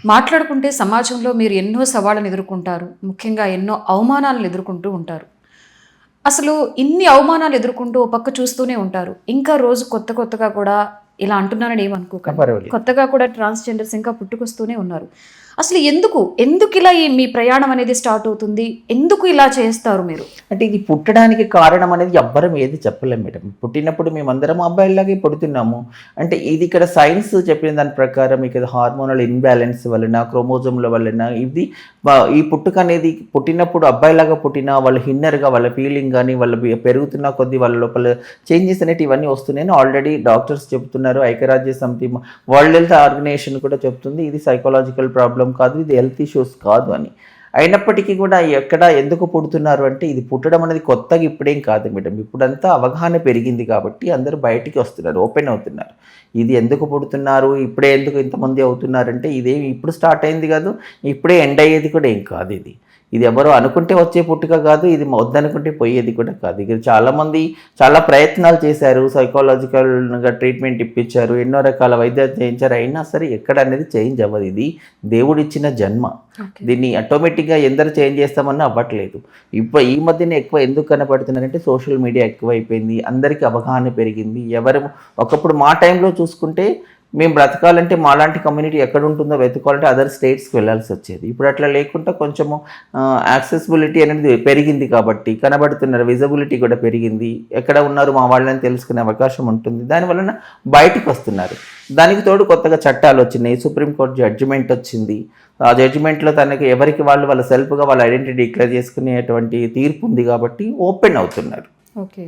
మాట్లాడుకుంటే సమాజంలో మీరు ఎన్నో సవాళ్ళను ఎదుర్కొంటారు. ముఖ్యంగా ఎన్నో అవమానాలను ఎదుర్కొంటూ ఉంటారు. అసలు ఇన్ని అవమానాలు ఎదుర్కొంటూ ఓ పక్క చూస్తూనే ఉంటారు. ఇంకా రోజు కొత్తగా కూడా ఇలా అంటున్నానని ఏమనుకోకండి. పర్వాలేదు. కొత్తగా కూడా ట్రాన్స్‌జెండర్స్ ఇంకా పుట్టుకొస్తూనే ఉన్నారు. అసలు ఎందుకు ఇలా ఈ మీ ప్రయాణం అనేది స్టార్ట్ అవుతుంది? ఎందుకు ఇలా చేస్తారు మీరు? అంటే ఇది పుట్టడానికి కారణం అనేది ఎవ్వరం ఏది చెప్పలేం మేడం. పుట్టినప్పుడు మేమందరం అబ్బాయిల్లాగే పుడుతున్నాము. అంటే ఇది ఇక్కడ సైన్స్ చెప్పిన దాని ప్రకారం ఇక్కడ హార్మోనల్ ఇంబ్యాలెన్స్ వలన, క్రోమోజోమ్ల వలన ఇది ఈ పుట్టుక అనేది పుట్టినప్పుడు అబ్బాయిలాగా పుట్టినా వాళ్ళ ఇన్నర్‌గా వాళ్ళ ఫీలింగ్ గాని, వాళ్ళు పెరుగుతున్న కొద్దీ వాళ్ళ లోపల చేంజెస్ అనేటివి ఇవన్నీ వస్తున్నాయని ఆల్రెడీ డాక్టర్స్ చెప్తున్నారు. ఐక్యరాజ్య సమితి, వరల్డ్ హెల్త్ ఆర్గనైజేషన్ కూడా చెప్తుంది. ఇది సైకాలజికల్ ప్రాబ్లమ్ కాదు, ఇది హెల్త్ ఇష్యూస్ కాదు అని. అయినప్పటికీ కూడా ఎందుకు పుడుతున్నారు అంటే ఇది పుట్టడం అనేది కొత్తగా ఇప్పుడేం కాదు మేడం. ఇప్పుడంతా అవగాహన పెరిగింది కాబట్టి అందరూ బయటికి వస్తున్నారు, ఓపెన్ అవుతున్నారు. ఇది ఎందుకు పుడుతున్నారు, ఇప్పుడే ఎందుకు ఇంతమంది అవుతున్నారంటే ఇదేమి ఇప్పుడు స్టార్ట్ అయింది కాదు, ఇప్పుడే ఎండ్ అయ్యేది కూడా ఏం కాదు. ఇది ఎవరో అనుకుంటే వచ్చే పుట్టుక కాదు, ఇది వద్దనుకుంటే పోయేది కూడా కాదు. ఇక్కడ చాలామంది చాలా ప్రయత్నాలు చేశారు, సైకాలజికల్గా ట్రీట్మెంట్ ఇప్పించారు, ఎన్నో రకాల వైద్యాలు చేయించారు. అయినా సరే ఎక్కడ అనేది చేంజ్ అవ్వదు. ఇది దేవుడిచ్చిన జన్మ. దీన్ని ఆటోమేటిక్గా ఎందరు చేంజ్ చేస్తామన్నా అవ్వట్లేదు. ఈ మధ్యన ఎక్కువ ఎందుకు కనపడుతున్నారంటే సోషల్ మీడియా ఎక్కువ అయిపోయింది, అందరికీ అవగాహన పెరిగింది. ఒకప్పుడు మా టైంలో చూసుకుంటే మేము బ్రతకాలంటే మాలాంటి కమ్యూనిటీ ఎక్కడ ఉంటుందో వెతుకోవాలంటే అదర్ స్టేట్స్కి వెళ్ళాల్సి వచ్చేది. ఇప్పుడు అట్లా లేకుండా కొంచెము యాక్సెసిబిలిటీ అనేది పెరిగింది కాబట్టి కనబడుతున్నారు, విజిబిలిటీ కూడా పెరిగింది. ఎక్కడ ఉన్నారు మా వాళ్ళని తెలుసుకునే అవకాశం ఉంటుంది. దానివలన బయటికి వస్తున్నారు. దానికి తోడు కొత్తగా చట్టాలు వచ్చినాయి, సుప్రీంకోర్టు జడ్జిమెంట్ వచ్చింది. ఆ జడ్జిమెంట్లో తనకి ఎవరికి వాళ్ళ సెల్ఫ్గా వాళ్ళ ఐడెంటిటీ డిక్లేర్ చేసుకునేటువంటి తీర్పు ఉంది కాబట్టి ఓపెన్ అవుతున్నారు. ఓకే.